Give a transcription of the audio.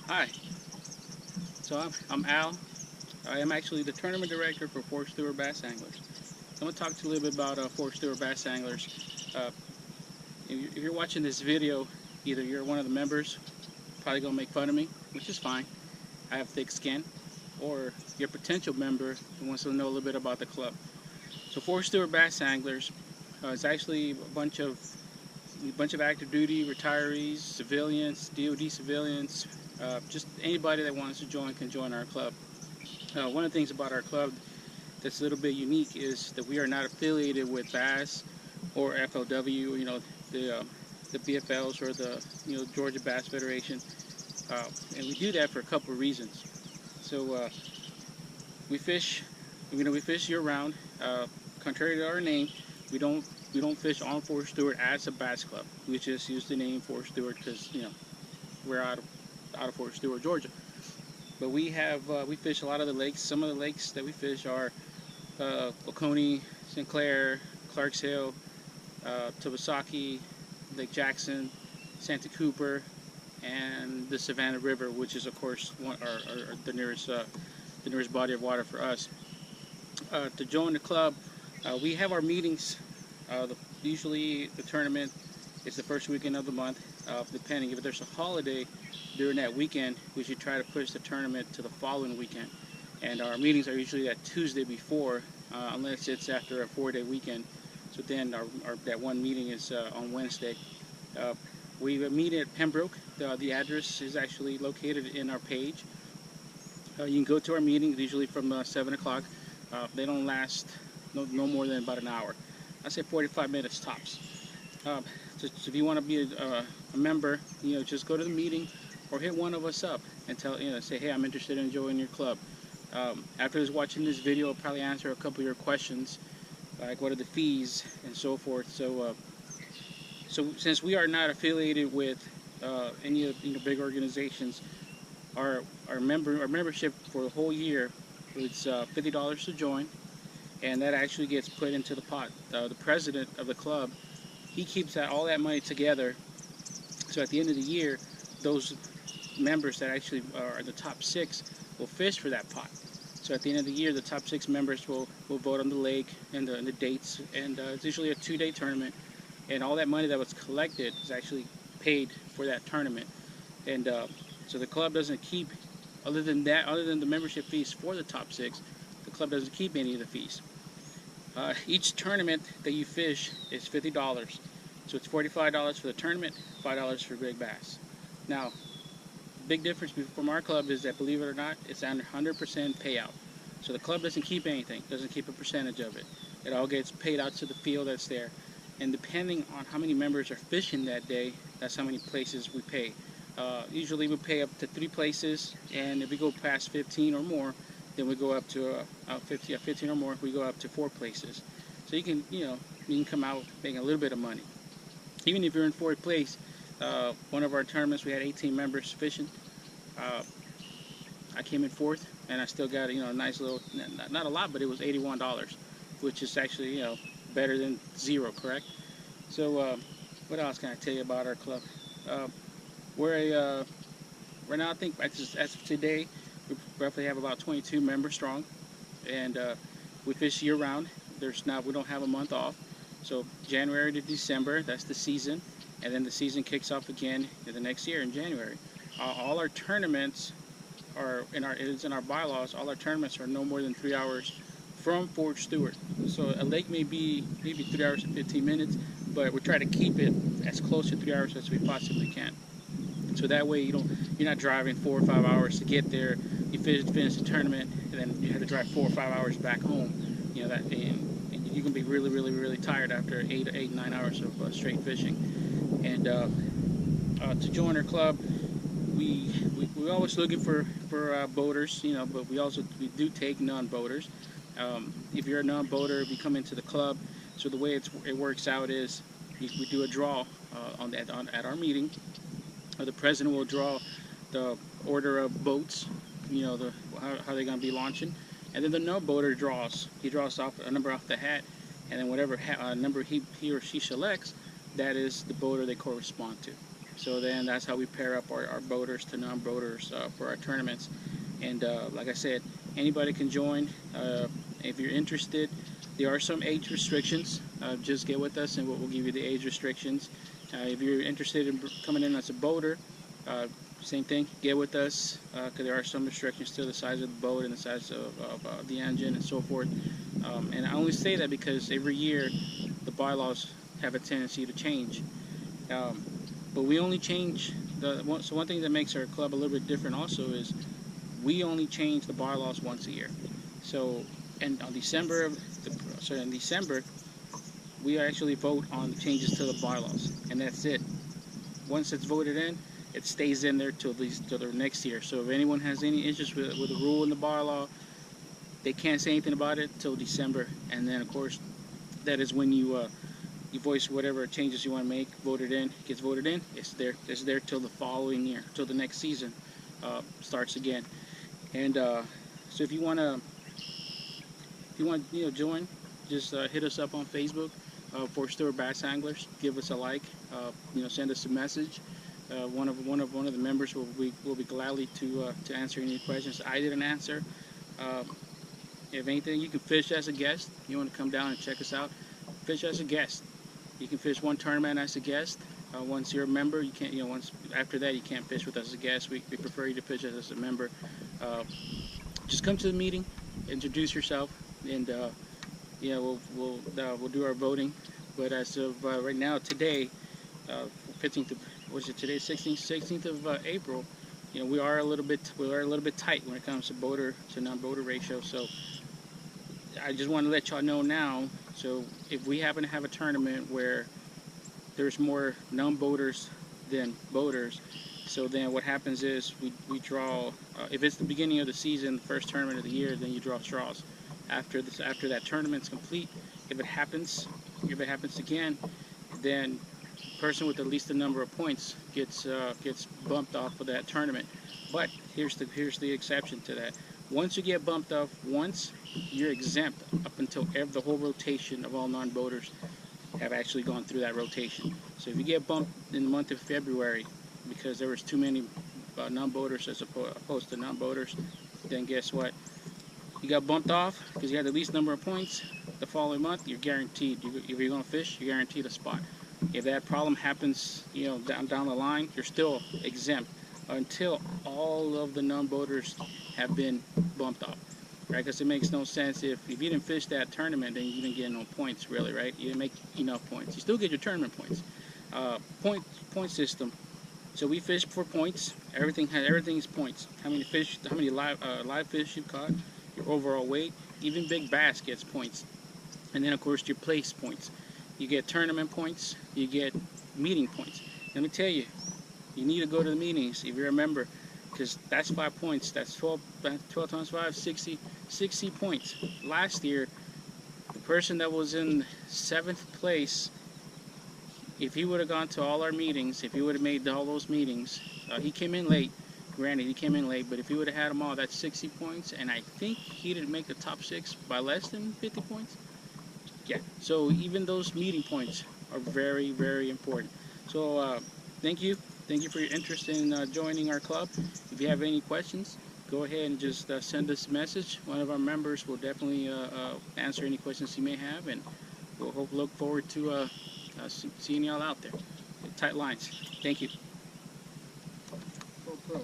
Hi, I'm Al. I am actually the tournament director for Fort Stewart Bass Anglers. I'm going to talk to you a little bit about Fort Stewart Bass Anglers. Uh, if you're watching this video, either you're one of the members, probably going to make fun of me, which is fine. I have thick skin. Or you're a potential member who wants to know a little bit about the club. So Fort Stewart Bass Anglers is actually a bunch of active duty retirees, civilians, DoD civilians, just anybody that wants to join can join our club. One of the things about our club that's a little bit unique is that we are not affiliated with Bass or FLW, the BFLs or the Georgia Bass Federation, and we do that for a couple of reasons. So we fish, we fish year round. Contrary to our name, we don't we don't fish on Fort Stewart as a bass club. We just use the name Fort Stewart because we're out of Fort Stewart, Georgia. But we fish a lot of the lakes. Some of the lakes that we fish are Oconee, Sinclair, Clarks Hill, Tobasaki, Lake Jackson, Santa Cooper, and the Savannah River, which is of course the nearest body of water for us. To join the club, we have our meetings. Usually the tournament is the first weekend of the month. Depending if there's a holiday during that weekend, we should try to push the tournament to the following weekend. And our meetings are usually that Tuesday before, unless it's after a 4-day weekend. So then that one meeting is on Wednesday. We meet at Pembroke. The address is actually located in our page. You can go to our meetings usually from 7 o'clock. They don't last no more than about an hour. I say 45 minutes tops. So if you want to be a member, just go to the meeting or hit one of us up and say, hey, I'm interested in joining your club. After watching this video, I'll probably answer a couple of your questions, like what are the fees and so forth. So since we are not affiliated with any of big organizations, our membership for the whole year is $50 to join, and that actually gets put into the pot. The president of the club, he keeps all that money together. So at the end of the year, those members that actually are the top 6 will fish for that pot. So at the end of the year, the top 6 members will vote on the lake and the dates, and it's usually a 2-day tournament. And all that money that was collected is actually paid for that tournament. And so the club doesn't keep, other than the membership fees for the top 6, the club doesn't keep any of the fees. Each tournament that you fish is $50. So it's $45 for the tournament, $5 for big bass. Now, the big difference from our club is that, believe it or not, it's 100% payout. So the club doesn't keep anything, doesn't keep a percentage of it. It all gets paid out to the field that's there. And depending on how many members are fishing that day, that's how many places we pay. Usually we pay up to 3 places, and if we go past 15 or more, then we go up to 15 or more, we go up to 4 places. So you can come out making a little bit of money. Even if you're in 4th place, one of our tournaments we had 18 members fishing. I came in 4th, and I still got a nice little, not a lot, but it was $81, which is actually better than 0, correct? So what else can I tell you about our club? We're right now, I think as of today, we roughly have about 22 members strong, and we fish year round. We don't have a month off. So January to December, that's the season, and then the season kicks off again in the next year in January. All our tournaments it's in our bylaws. All our tournaments are no more than 3 hours from Fort Stewart. So a lake may be maybe 3 hours and 15 minutes, but we try to keep it as close to 3 hours as we possibly can. So that way you're not driving 4 or 5 hours to get there. You finish the tournament, and then you have to drive 4 or 5 hours back home. And you can be really, really, really tired after 8-9 hours of straight fishing. And to join our club, we're always looking for boaters, but we do take non-boaters. If you're a non-boater, if you come into the club, so the way it works out is we do a draw at our meeting. The president will draw the order of boats, how they're going to be launching, and then the no-boater draws. He draws off a number off the hat, and then whatever number he or she selects, that is the boater they correspond to. So then that's how we pair up our boaters to non-boaters for our tournaments. And like I said, anybody can join. If you're interested, there are some age restrictions. Just get with us and we'll give you the age restrictions. If you're interested in coming in as a boater, same thing, get with us, because there are some restrictions to the size of the boat and the size of the engine and so forth. And I only say that because every year the bylaws have a tendency to change. But we only change, so one thing that makes our club a little bit different also is we only change the bylaws once a year. So, and on December, in December, we actually vote on the changes to the bylaws, and that's it. Once it's voted in, it stays in there till the next year. So if anyone has any interest with a rule in the bylaw, they can't say anything about it till December, and then of course that is when you voice whatever changes you want to make, voted in, gets voted in, it's there till the following year, till the next season starts again. And so if you want join, just hit us up on Facebook, Fort Stewart Bass Anglers. Give us a like, send us a message. One of the members will be gladly to answer any questions I didn't answer. If anything, you can fish as a guest. You want to come down and check us out, fish as a guest. You can fish one tournament as a guest. Once you're a member, you can't. Once after that, you can't fish with us as a guest. We prefer you to fish as a member. Just come to the meeting, introduce yourself, and we'll do our voting. But as of right now, today, 15th of, what's it today? 16th of April. We are a little bit tight when it comes to boater to non-boater ratio. So I just want to let y'all know now. So if we happen to have a tournament where there's more non-boaters than boaters, so then what happens is we draw. If it's the beginning of the season, the first tournament of the year, then you draw straws. After that tournament's complete, if it happens again, then the person with the least number of points gets bumped off of that tournament. But here's the exception to that. Once you get bumped off once, you're exempt up until the whole rotation of all non-boaters have actually gone through that rotation. So if you get bumped in the month of February because there was too many non-boaters as opposed to non-boaters, then guess what? You got bumped off because you had the least number of points. The following month, you're guaranteed. If you're going to fish, you're guaranteed a spot. If that problem happens, down the line, you're still exempt until all of the non-boaters have been bumped off, right? Because it makes no sense if you didn't fish that tournament, then you didn't get no points, really, right? You didn't make enough points. You still get your tournament points. Point system. So we fish for points. Everything's points. How many fish? How many live fish you caught? Your overall weight. Even big bass gets points. And then of course your place points. You get tournament points. You get meeting points. Let me tell you, you need to go to the meetings if you're a member, because that's 5 points. That's 12 times 5, 60 points. Last year, the person that was in 7th place, if he would have gone to all our meetings, if he would have made all those meetings, he came in late. Granted, he came in late, but if he would have had them all, that's 60 points, and I think he didn't make the top 6 by less than 50 points. Yeah, so even those meeting points are very, very important. So thank you for your interest in joining our club. If you have any questions, go ahead and just send us a message. One of our members will definitely answer any questions you may have, and we'll look forward to seeing y'all out there. Tight lines. Thank you. GoPro.